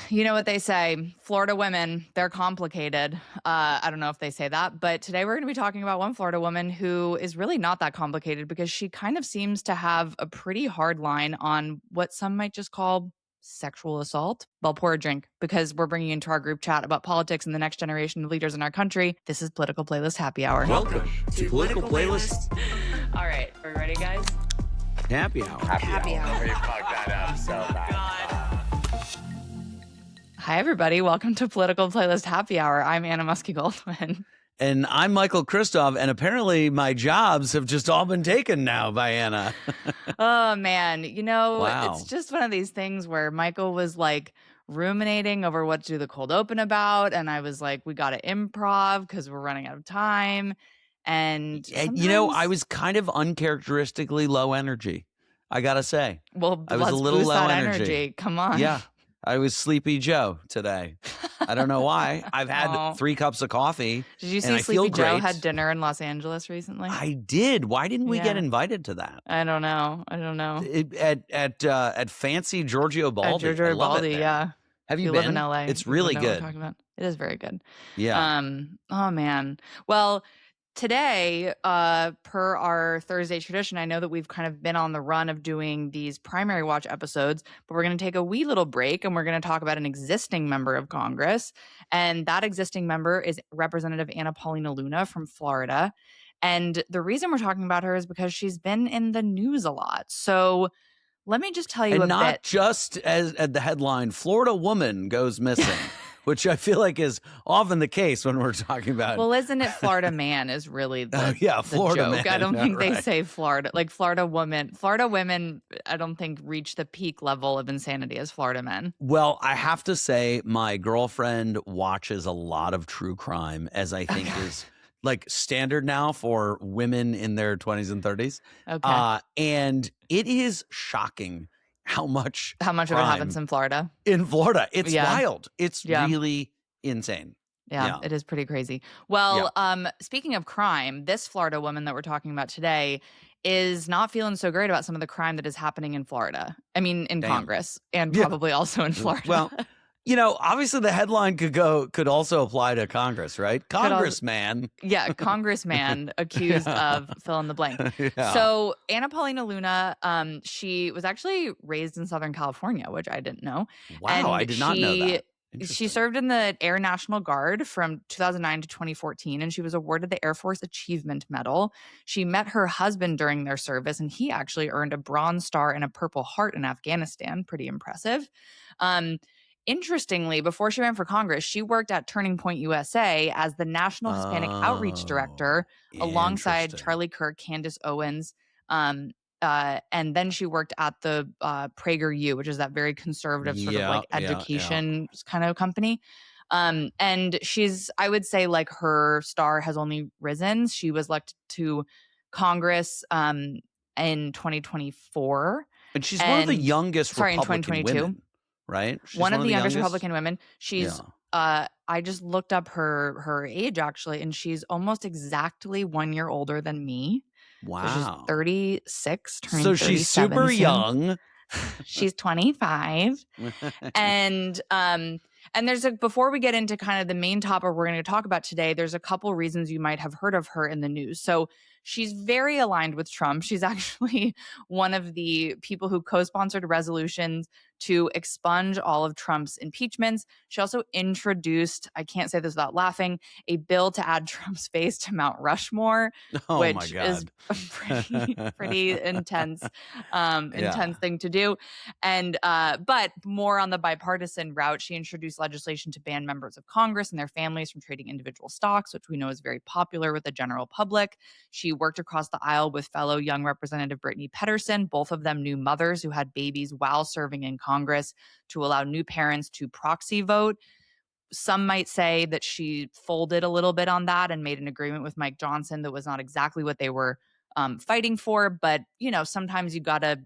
you know what they say, Florida women, they're complicated. I don't know if they say that, but today we're going to be talking about one Florida woman who is really not that complicated because she kind of seems to have a pretty hard line on what some might just call sexual assault. I'll pour a drink because we're bringing into our group chat about politics and the next generation of leaders in our country. This is Political Playlist Happy Hour. Welcome to Political Playlist. All right, are we ready, guys? Happy Hour. Happy Hour. We fucked that up so bad. Hi, everybody. Welcome to Political Playlist Happy Hour. I'm Anna Muskie-Goldwyn. And I'm Michael Kristof, and apparently my jobs have just all been taken now by Anna. Oh, man. You know, Wow. It's just one of these things where Michael was like ruminating over what to do the cold open about. And I was like, we got to improv because we're running out of time. And You know, I was kind of uncharacteristically low energy, I got to say. Well, I was let's a little boost low that energy. Come on. Yeah, I was Sleepy Joe today. I don't know why. I've had Aw. 3 cups of coffee. Did you and see I feel Sleepy Joe great. had dinner in Los Angeles recently? I did. Why didn't we Yeah. get invited to that? I don't know. At fancy Giorgio Baldi. Giorgio I love it Baldi, there. yeah. Have If you live been? in LA. It's you really know what we're good. talking about. It is very good. Yeah. Oh man. Well, today, per our Thursday tradition, I know that we've kind of been on the run of doing these primary watch episodes, but we're going to take a wee little break and we're going to talk about an existing member of Congress. And that existing member is Representative Paulina Luna from Florida. And the reason we're talking about her is because she's been in the news a lot. So let me just tell you And a not bit. just as at the headline, Florida woman goes missing, which I feel like is often the case when we're talking about. Well, isn't it Florida man is really the, yeah, the Florida joke. man. I don't think they Right. say Florida. Like Florida women, I don't think reach the peak level of insanity as Florida men. Well, I have to say, my girlfriend watches a lot of true crime, as I think is like standard now for women in their 20s and 30s. Okay. And it is shocking how much How much of it crime happens in Florida? in Florida. It's Yeah. wild. It's Yeah. really insane. Yeah, Yeah. it is pretty crazy. Well, speaking of crime, this Florida woman that we're talking about today is not feeling so great about some of the crime that is happening in Florida. I mean, in Damn. Congress and Yeah. probably also in Florida. Well, you know, obviously the headline could also apply to Congress, right? Congressman. yeah, congressman accused of fill in the blank. Yeah. So Paulina Luna, she was actually raised in Southern California, which I didn't know. Wow, and I did not know that. She Interesting. served in the Air National Guard from 2009 to 2014, and she was awarded the Air Force Achievement Medal. She met her husband during their service, and he actually earned a Bronze Star and a Purple Heart in Afghanistan. Pretty impressive. Interestingly, before she ran for Congress, she worked at Turning Point USA as the National Hispanic Outreach Director alongside Interesting. Charlie Kirk, Candace Owens, and then she worked at the PragerU, which is that very conservative sort of like education kind of company. And she's, I would say, like her star has only risen. She was elected to Congress in 2024. And she's one of the youngest in Republican 2022. women, right? She's One of the youngest youngest Republican women. She's I just looked up her age actually, and she's almost exactly 1 year older than me. Wow. So she's 36, turning So she's 37 super soon. young. She's 25. And there's before we get into kind of the main topic we're going to talk about today, there's a couple reasons you might have heard of her in the news. So she's very aligned with Trump. She's actually one of the people who co-sponsored resolutions to expunge all of Trump's impeachments. She also introduced, I can't say this without laughing, a bill to add Trump's face to Mount Rushmore, Oh which my God. is a pretty intense thing to do. And but more on the bipartisan route, she introduced legislation to ban members of Congress and their families from trading individual stocks, which we know is very popular with the general public. She worked across the aisle with fellow young Representative Brittany Pedersen, both of them new mothers who had babies while serving in Congress, to allow new parents to proxy vote. Some might say that she folded a little bit on that and made an agreement with Mike Johnson that was not exactly what they were fighting for. But, you know, sometimes you got to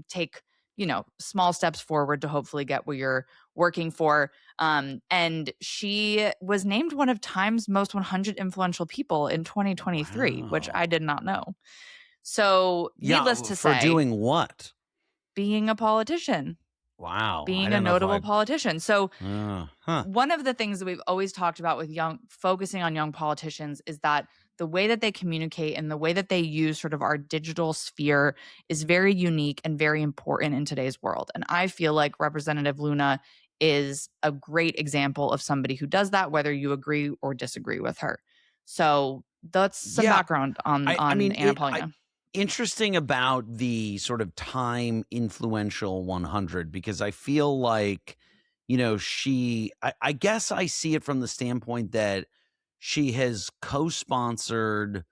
take, you know, small steps forward to hopefully get what you're working for. And she was named one of Time's most 100 influential people in 2023, which I did not know. So needless to say, for doing what? being a politician. Wow. being a notable politician. So huh. one of the things that we've always talked about with focusing on young politicians is that the way that they communicate and the way that they use sort of our digital sphere is very unique and very important in today's world. And I feel like Representative Luna is a great example of somebody who does that, whether you agree or disagree with her. So that's some background on Anna Paulina. Interesting about the sort of Time Influential 100, because I feel like, I guess I see it from the standpoint that she has co-sponsored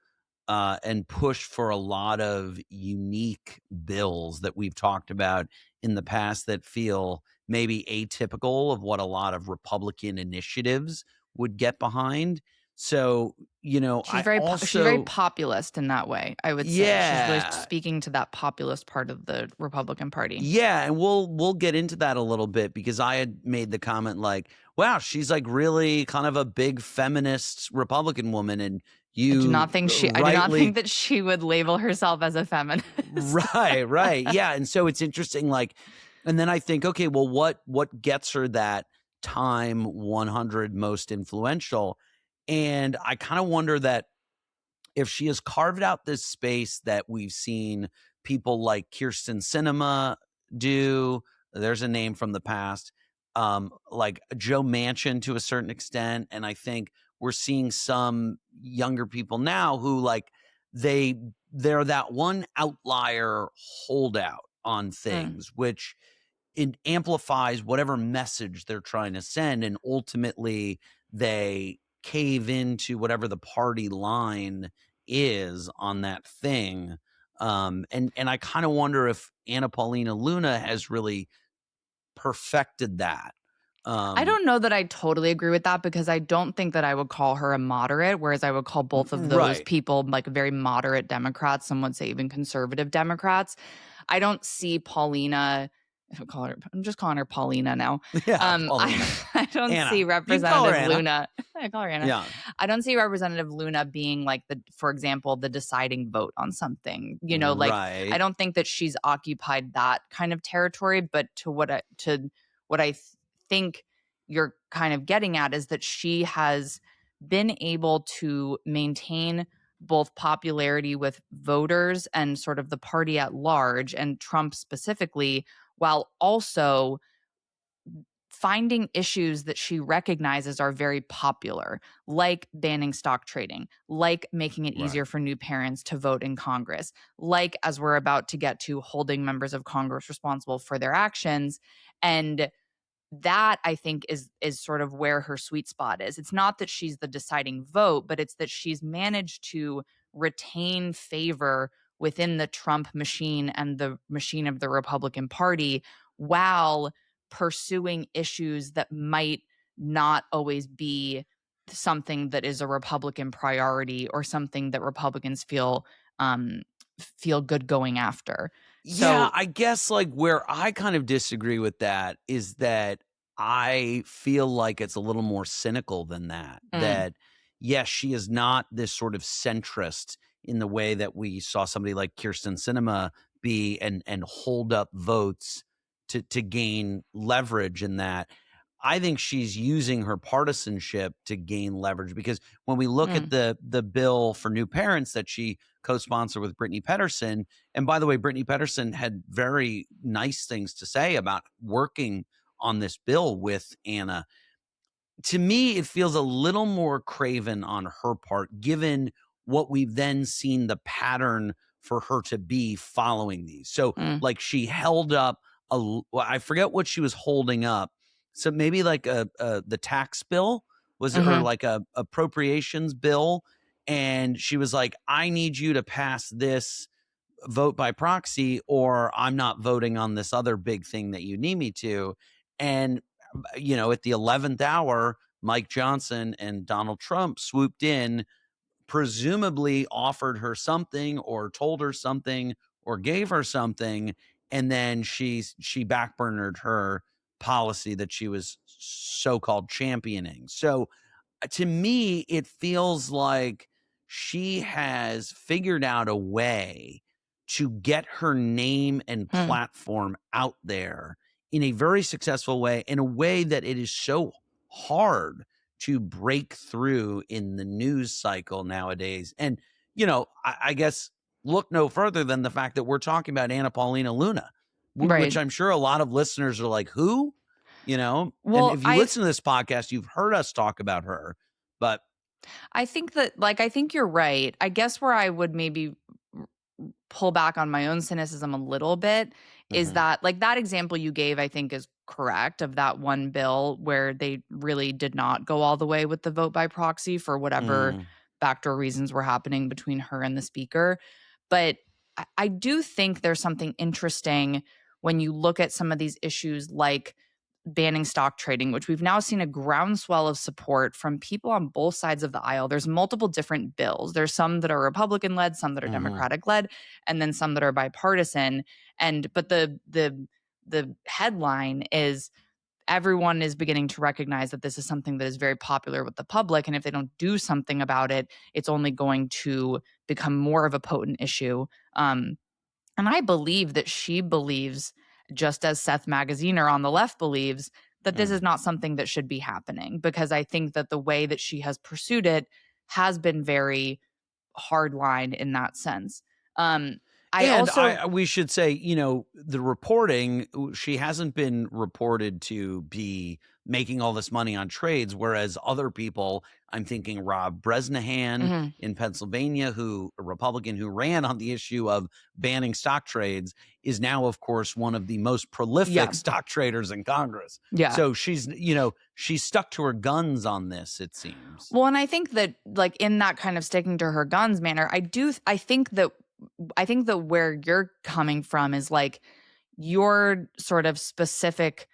and pushed for a lot of unique bills that we've talked about in the past that feel maybe atypical of what a lot of Republican initiatives would get behind. So, she's very populist in that way, I would say. She's really speaking to that populist part of the Republican Party. Yeah, and we'll get into that a little bit, because I had made the comment like, wow, she's like really kind of a big feminist Republican woman, and I do not think that she would label herself as a feminist. Right. Yeah. And so it's interesting, and then I think, okay, well, what gets her that Time 100 most influential? And I kind of wonder that if she has carved out this space that we've seen people like Kirsten Sinema do, there's a name from the past, like Joe Manchin to a certain extent. And I think we're seeing some younger people now who they're that one outlier holdout on things, which it amplifies whatever message they're trying to send. And ultimately they cave into whatever the party line is on that thing. And I kind of wonder if Anna Paulina Luna has really perfected that. I don't know that I totally agree with that, because I don't think that I would call her a moderate, whereas I would call both of those people like very moderate Democrats. Some would say even conservative Democrats. I don't see Paulina. I'm just calling her Paulina now. Yeah, Paulina. I don't see Representative Luna. I call her Anna. Yeah. I don't see Representative Luna being like for example, the deciding vote on something. I don't think that she's occupied that kind of territory. But to what I think you're kind of getting at is that she has been able to maintain both popularity with voters and sort of the party at large, and Trump specifically, while also finding issues that she recognizes are very popular, like banning stock trading, like making it easier for new parents to vote in Congress, like, as we're about to get to, holding members of Congress responsible for their actions. And that, I think, is sort of where her sweet spot is. It's not that she's the deciding vote, but it's that she's managed to retain favor within the Trump machine and the machine of the Republican Party, while pursuing issues that might not always be something that is a Republican priority or something that Republicans feel good going after. Yeah, I guess where I kind of disagree with that is that I feel like it's a little more cynical than that. That, yes, she is not this sort of centrist in the way that we saw somebody like Kirsten Sinema be and hold up votes to gain leverage in that. I think she's using her partisanship to gain leverage, because when we look at the bill for new parents that she co-sponsored with Brittany Pedersen, and by the way, Brittany Pedersen had very nice things to say about working on this bill with Anna. To me, it feels a little more craven on her part, given what we've then seen the pattern for her to be following these. So she held up I forget what she was holding up. So maybe the tax bill was or like a appropriations bill. And she was like, I need you to pass this vote by proxy, or I'm not voting on this other big thing that you need me to. And, at the 11th hour, Mike Johnson and Donald Trump swooped in, presumably offered her something or told her something or gave her something. And then she backburnered her policy that she was so-called championing. So to me, it feels like she has figured out a way to get her name and platform out there in a very successful way, in a way that it is so hard to break through in the news cycle nowadays. And, I guess look no further than the fact that we're talking about Anna Paulina Luna, which Right. I'm sure a lot of listeners are like, who? And Well, if you listen to this podcast, you've heard us talk about her, but I think that, I think you're right. I guess where I would maybe pull back on my own cynicism a little bit is Mhm. that, that example you gave, I think is correct, of that one bill where they really did not go all the way with the vote by proxy for whatever Mm. backdoor reasons were happening between her and the speaker. But I do think there's something interesting when you look at some of these issues like banning stock trading, which we've now seen a groundswell of support from people on both sides of the aisle. There's multiple different bills. There's some that are Republican led, some that are Mhm. Democratic led, and then some that are bipartisan. But the headline is everyone is beginning to recognize that this is something that is very popular with the public, and if they don't do something about it, it's only going to become more of a potent issue. And I believe that she believes, just as Seth Magaziner on the left believes, that this is Mhm. not something that should be happening, because I think that the way that she has pursued it has been very hardline in that sense. I And also, we should say, the reporting, she hasn't been reported to be making all this money on trades, whereas other people, I'm thinking Rob Bresnahan Mhm. in Pennsylvania, a Republican who ran on the issue of banning stock trades, is now, of course, one of the most prolific Yeah. stock traders in Congress. Yeah. So she's stuck to her guns on this, it seems. Well, and I think that, in that kind of sticking to her guns manner, I think that where you're coming from is your sort of specific,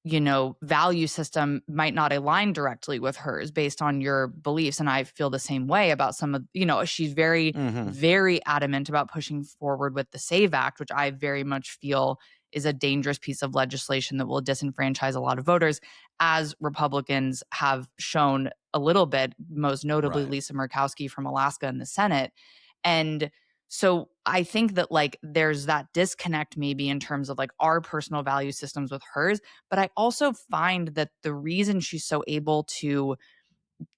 value system might not align directly with hers based on your beliefs. And I feel the same way about some of, she's very, Mhm. very adamant about pushing forward with the SAVE Act, which I very much feel is a dangerous piece of legislation that will disenfranchise a lot of voters, as Republicans have shown a little bit, most notably Right. Lisa Murkowski from Alaska in the Senate. And so I think that there's that disconnect maybe in terms of our personal value systems with hers. But I also find that the reason she's so able to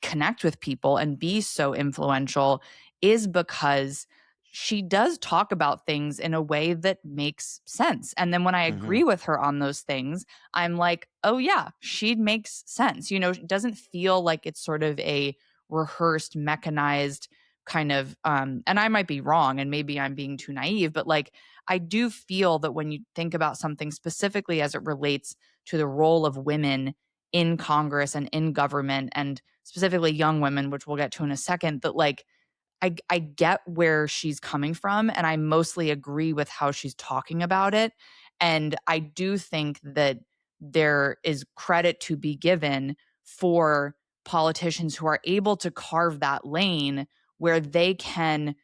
connect with people and be so influential is because she does talk about things in a way that makes sense. And then when I agree Mhm. with her on those things, I'm like, oh, yeah, she makes sense. It doesn't feel like it's sort of a rehearsed, mechanized kind of, and I might be wrong and maybe I'm being too naive, but I do feel that when you think about something specifically as it relates to the role of women in Congress and in government, and specifically young women, which we'll get to in a second, that I get where she's coming from, and I mostly agree with how she's talking about it. And I do think that there is credit to be given for politicians who are able to carve that lane where they can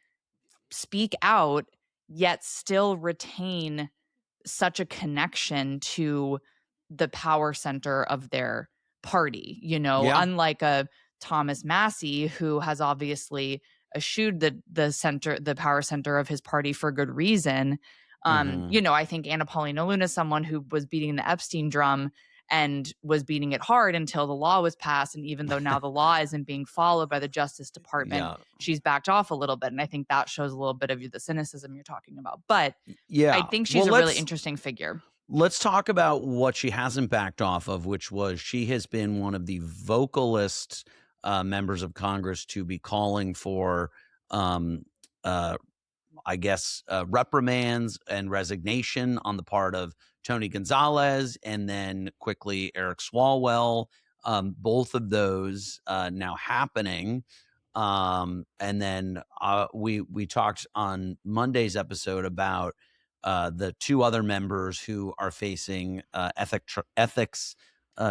speak out yet still retain such a connection to the power center of their party, Yeah. unlike a Thomas Massey, who has obviously eschewed the power center of his party for good reason. Mhm. I think Anna Paulina Luna is someone who was beating the Epstein drum and was beating it hard until the law was passed. And even though now the law isn't being followed by the Justice Department, Yeah. she's backed off a little bit. And I think that shows a little bit of the cynicism you're talking about. But I Yeah. think she's Well, a really let's interesting figure. let's talk about what she hasn't backed off of, which was she has been one of the vocalist members of Congress to be calling for, um, uh, I guess, reprimands and resignation on the part of Tony Gonzalez and then quickly Eric Swalwell. Both of those now happening. And then we talked on Monday's episode about the two other members who are facing ethics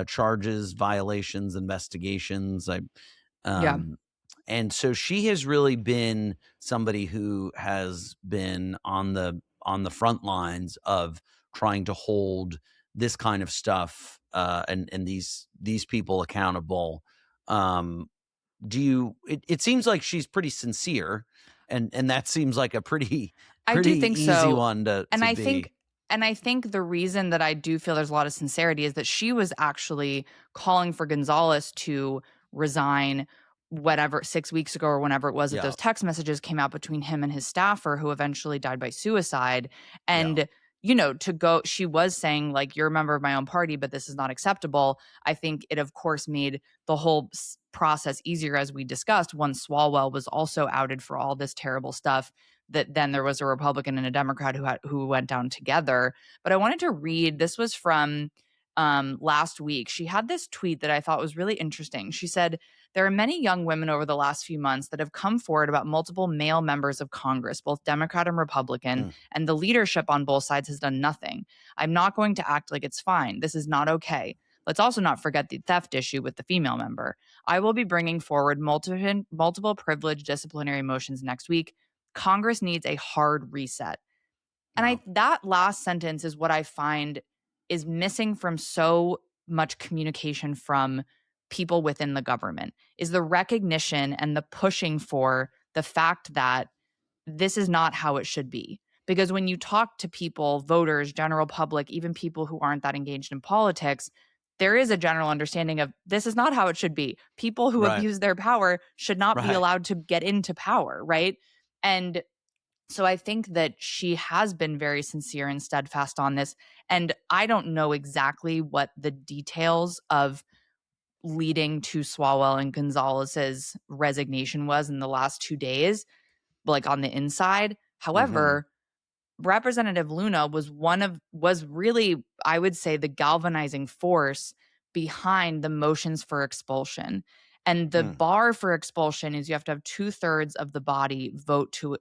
charges, violations, investigations. Yeah. Um, and so she has really been somebody who has been on the front lines of trying to hold this kind of stuff and these people accountable. Um, it seems like she's pretty sincere, and that seems like a pretty I do think easy so. one And to I be. think And I think the reason that I do feel there's a lot of sincerity is that she was actually calling for Gonzalez to resign whatever 6 weeks ago or whenever it was that Yeah. those text messages came out between him and his staffer who eventually died by suicide. And she was saying, like, you're a member of my own party, but this is not acceptable. I think it, of course, made the whole process easier, as we discussed, once Swalwell was also outed for all this terrible stuff, that then there was a Republican and a Democrat who went down together. But I wanted to read, this was from last week. She had this tweet that I thought was really interesting. She said, there are many young women over the last few months that have come forward about multiple male members of Congress, both Democrat and Republican, and the leadership on both sides has done nothing. I'm not going to act like it's fine. This is not okay. Let's also not forget the theft issue with the female member. I will be bringing forward multiple privilege disciplinary motions next week. Congress needs a hard reset. And that last sentence is what I find is missing from so much communication from people within the government, is the recognition and the pushing for the fact that this is not how it should be. Because when you talk to people, voters, general public, even people who aren't that engaged in politics, there is a general understanding of this is not how it should be. People who abuse their power should not be allowed to get into power, right? And so I think that she has been very sincere and steadfast on this. And I don't know exactly what the details of leading to Swalwell and Gonzalez's resignation was in the last 2 days, like on the inside. However, Representative Luna was really, I would say, the galvanizing force behind the motions for expulsion. And the bar for expulsion is you have to have 2/3 of the body vote to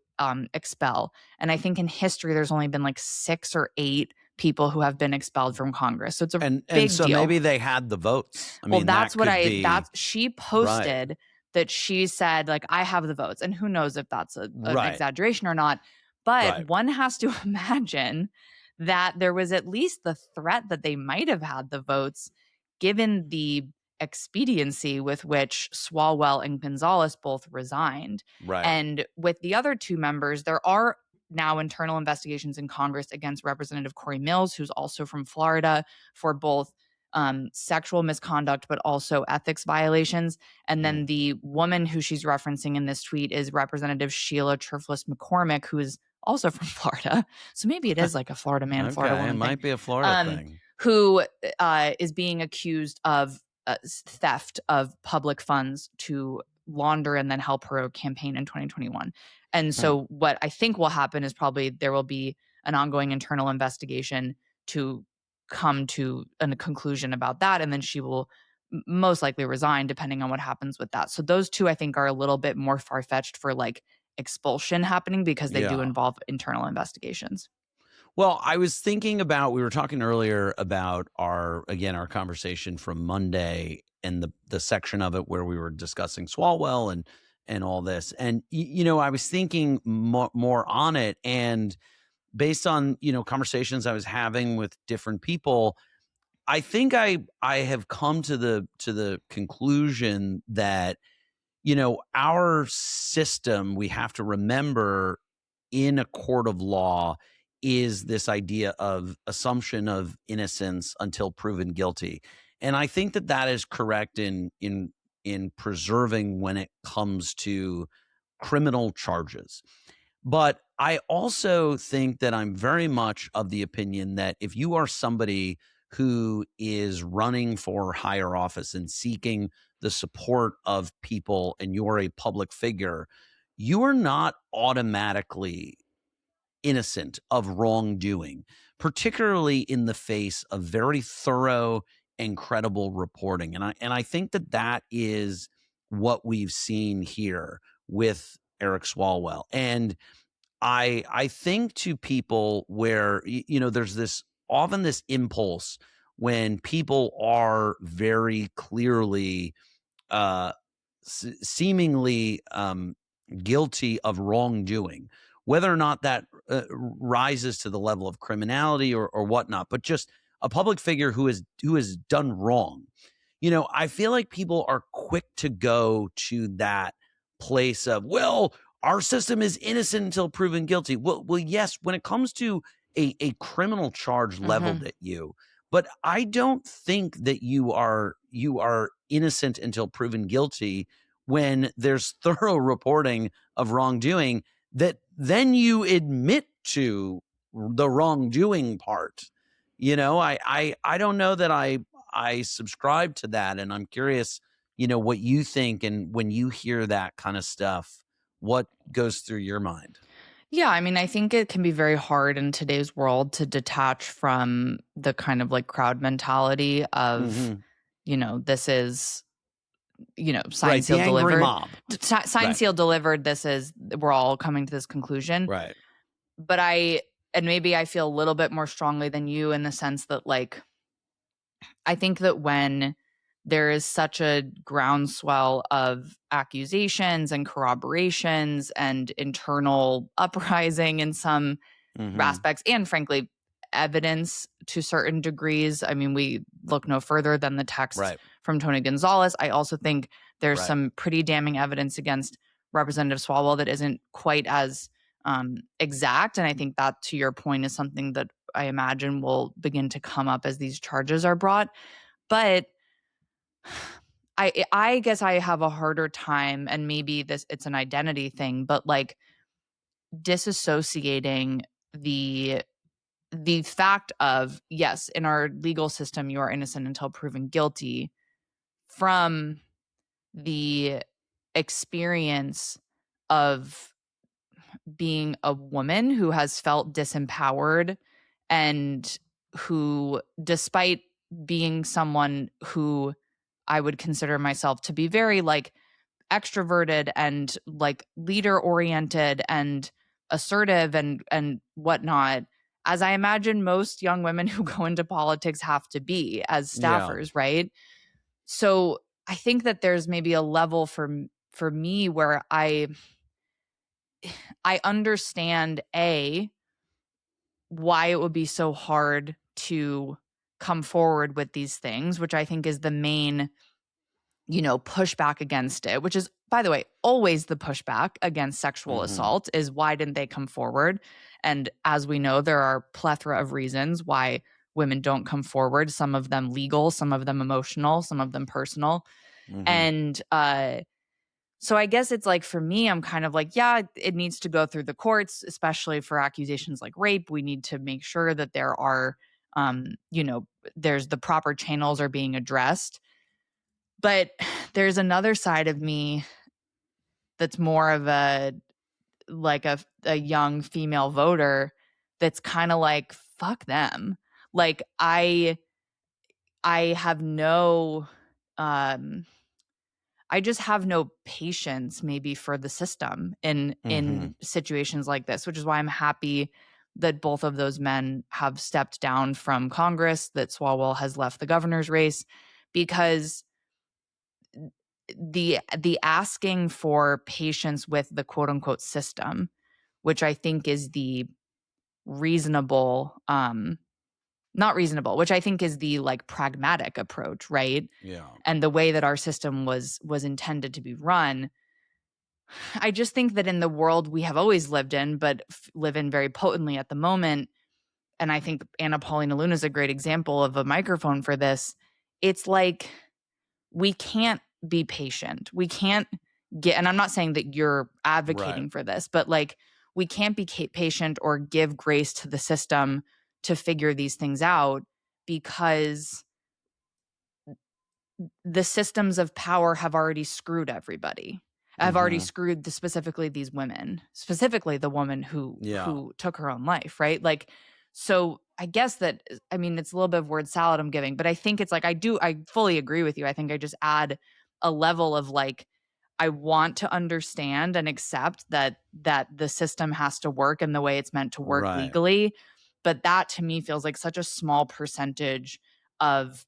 expel. And I think in history, there's only been like 6 or 8 people who have been expelled from Congress. So it's a big so deal. Maybe they had the votes. I Well, mean, that's that what could be, that's she posted that she said, like, I have the votes. And who knows if that's an exaggeration or not. But one has to imagine that there was at least the threat that they might have had the votes, given the expediency with which Swalwell and Gonzalez both resigned. And with the other 2 members, there are now internal investigations in Congress against Representative Corey Mills, who's also from Florida, for both sexual misconduct, but also ethics violations. And then the woman who she's referencing in this tweet is Representative Sheila Triflis McCormick, who is also from Florida. So maybe it is like a Florida man, Florida woman it might be a Florida thing. Who is being accused of theft of public funds to launder and then help her campaign in 2021. And so what I think will happen is probably there will be an ongoing internal investigation to come to a conclusion about that. And then she will most likely resign depending on what happens with that. So those 2, I think, are a little bit more far-fetched for like expulsion happening because they do involve internal investigations. Well, I was thinking about, we were talking earlier about our conversation from Monday and the section of it where we were discussing Swalwell and all this. And, I was thinking more on it, and based on, conversations I was having with different people, I think I have come to the conclusion that, our system, we have to remember, in a court of law, is this idea of assumption of innocence until proven guilty. And I think that is correct in preserving when it comes to criminal charges. But I also think that I'm very much of the opinion that if you are somebody who is running for higher office and seeking the support of people and you're a public figure, you are not automatically innocent of wrongdoing, particularly in the face of very thorough and credible reporting. And I think that is what we've seen here with Eric Swalwell. And I think to people where, there's often this impulse when people are very clearly seemingly guilty of wrongdoing, whether or not that rises to the level of criminality or whatnot, but just a public figure who has done wrong. I feel like people are quick to go to that place of, well, our system is innocent until proven guilty. Well, yes, when it comes to a criminal charge leveled at you. But I don't think that you are innocent until proven guilty when there's thorough reporting of wrongdoing that then you admit to the wrongdoing part. I don't know that I subscribe to that, and I'm curious, what you think, and when you hear that kind of stuff, what goes through your mind? Yeah, I mean, I think it can be very hard in today's world to detach from the kind of like crowd mentality of, this is, signed, Right, the sealed, angry delivered. mob. Signed, Right. sealed, delivered. We're all coming to this conclusion. Right. But and maybe I feel a little bit more strongly than you in the sense that, like, I think that when there is such a groundswell of accusations and corroborations and internal uprising in some aspects, and frankly, evidence to certain degrees. I mean, we look no further than the text Right. from Tony Gonzalez. I also think there's Right. some pretty damning evidence against Representative Swalwell that isn't quite as exact. And I think that, to your point, is something that I imagine will begin to come up as these charges are brought. But I guess I have a harder time, and maybe it's an identity thing, but like disassociating the fact of, yes, in our legal system, you are innocent until proven guilty, from the experience of being a woman who has felt disempowered and who, despite being someone who I would consider myself to be very like extroverted and like leader oriented and assertive and whatnot, as I imagine most young women who go into politics have to be as staffers, right? So I think that there's maybe a level for me where I understand why it would be so hard to come forward with these things, which I think is the main pushback against it, which is, by the way, always the pushback against sexual assault is, why didn't they come forward? And as we know, there are plethora of reasons why women don't come forward, some of them legal, some of them emotional, some of them personal. And so I guess it's like, for me, I'm kind of like, yeah, it needs to go through the courts, especially for accusations like rape. We need to make sure that there are, there's the proper channels are being addressed. But there's another side of me that's more of a young female voter that's kind of like, fuck them. Like I have no I just have no patience maybe for the system in situations like this, which is why I'm happy that both of those men have stepped down from Congress, that Swalwell has left the governor's race, because the asking for patience with the quote unquote system, which I think is the reasonable, not reasonable, which I think is the like pragmatic approach, right? Yeah. And the way that our system was intended to be run. I just think that in the world we have always lived in, but live in very potently at the moment, and I think Anna Paulina Luna is a great example of a microphone for this. It's like, we can't be patient. We can't and I'm not saying that you're advocating for this, but like, we can't be patient or give grace to the system to figure these things out, because the systems of power have already screwed everybody. Have already screwed specifically these women, specifically the woman who took her own life, right? Like, so I guess that, I mean, it's a little bit of word salad I'm giving, but I think it's like, I fully agree with you. I think I just add a level of like, I want to understand and accept that the system has to work in the way it's meant to work legally. But that to me feels like such a small percentage of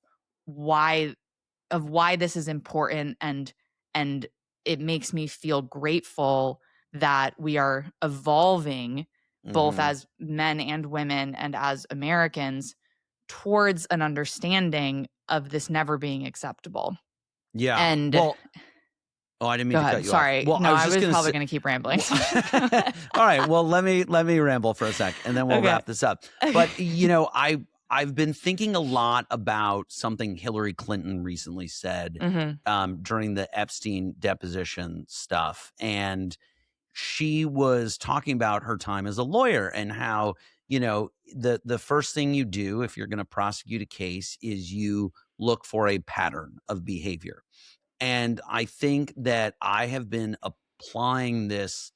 why this is important, and it makes me feel grateful that we are evolving both as men and women and as Americans towards an understanding of this never being acceptable. Yeah. And well, Oh, I didn't mean Go to ahead. cut you Sorry. off. Well, No, I was probably going to keep rambling. All right. Well, let me ramble for a sec, and then we'll Okay. wrap this up. But I've been thinking a lot about something Hillary Clinton recently said during the Epstein deposition stuff, and she was talking about her time as a lawyer and how the first thing you do if you're going to prosecute a case is you look for a pattern of behavior. And I think that I have been applying this,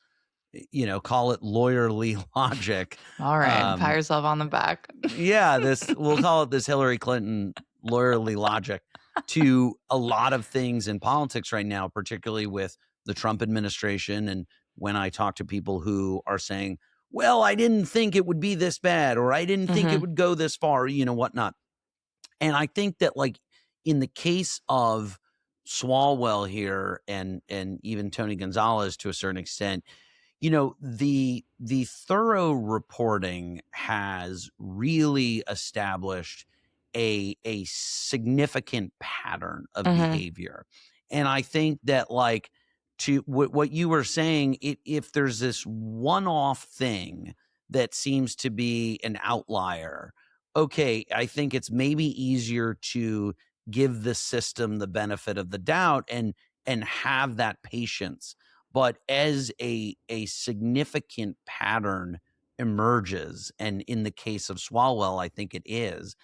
call it lawyerly logic. All right. Pat yourself on the back. Yeah, we'll call it this Hillary Clinton lawyerly logic to a lot of things in politics right now, particularly with the Trump administration. And when I talk to people who are saying, well, I didn't think it would be this bad, or I didn't think it would go this far, whatnot. And I think that, like, in the case of Swalwell here and even Tony Gonzalez to a certain extent, the thorough reporting has really established a significant pattern of behavior. And I think that, like, to what you were saying, if there's this one-off thing that seems to be an outlier, okay, I think it's maybe easier to give the system the benefit of the doubt and have that patience. But as a significant pattern emerges, and in the case of Swalwell, I think it is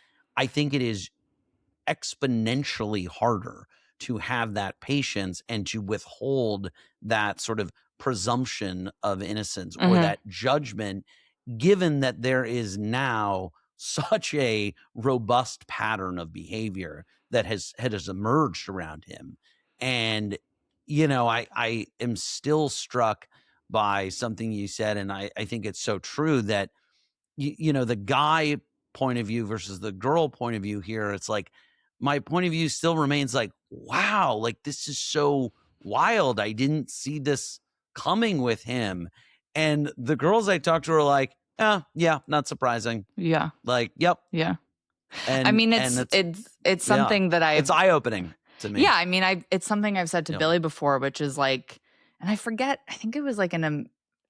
exponentially harder to have that patience and to withhold that sort of presumption of innocence or that judgment, given that there is now such a robust pattern of behavior that has emerged around him. And, I am still struck by something you said, and I think it's so true that, the guy point of view versus the girl point of view here, it's like, my point of view still remains like, wow, like, this is so wild. I didn't see this coming with him. And the girls I talked to are like, yeah, not surprising. Yeah. Like, yep. Yeah. And I mean, it's something that it's eye-opening to me. Yeah. I mean, it's something I've said to Billy before, which is like, and I forget, I think it was like in a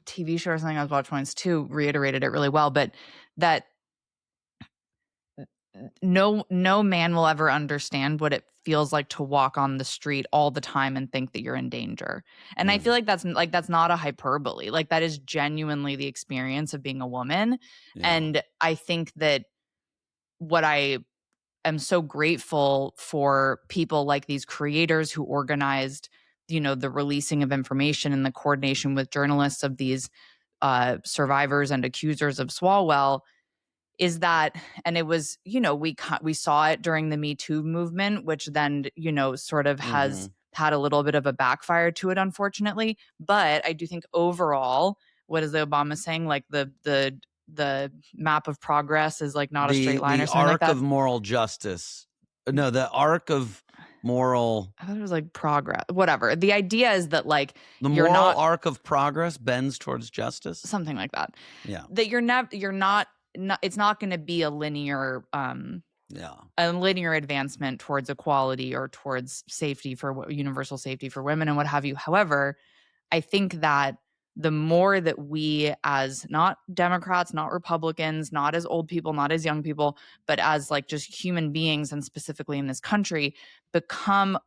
TV show or something I was watching once too, reiterated it really well, but that no man will ever understand what it feels like to walk on the street all the time and think that you're in danger. And I feel like that's not a hyperbole. Like, that is genuinely the experience of being a woman. Yeah. And I think that what I am so grateful for people like these creators who organized, the releasing of information and the coordination with journalists of these survivors and accusers of Swalwell, is that, and it was, we saw it during the Me Too movement, which then, sort of has had a little bit of a backfire to it, unfortunately. But I do think overall, what is the Obama saying? Like the map of progress is like not a straight line or something like that. The arc of moral justice. No, the arc of moral. I thought it was like progress. Whatever. The idea is that, like, the moral arc of progress bends towards justice. Something like that. Yeah. That you're not. It's not going to be a linear advancement towards equality or towards safety for universal safety for women and what have you. However, I think that the more that we, as not Democrats, not Republicans, not as old people, not as young people, but as like just human beings, and specifically in this country, become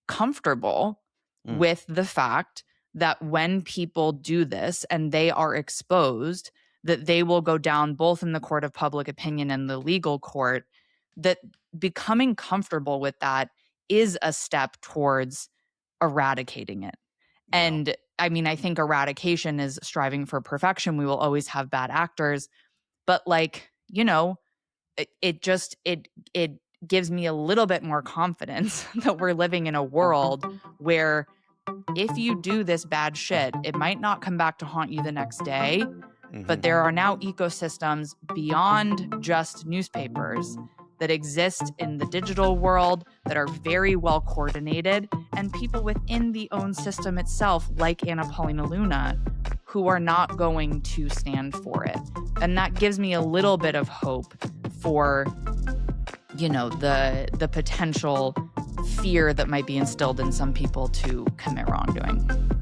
comfortable with the fact that when people do this and they are exposed, that they will go down both in the court of public opinion and the legal court, that becoming comfortable with that is a step towards eradicating it. Yeah. And I mean, I think eradication is striving for perfection. We will always have bad actors, but like, it gives me a little bit more confidence that we're living in a world where if you do this bad shit, it might not come back to haunt you the next day. But there are now ecosystems beyond just newspapers that exist in the digital world that are very well coordinated, and people within the own system itself, like Anna Paulina Luna, who are not going to stand for it. And that gives me a little bit of hope for, the potential fear that might be instilled in some people to commit wrongdoing.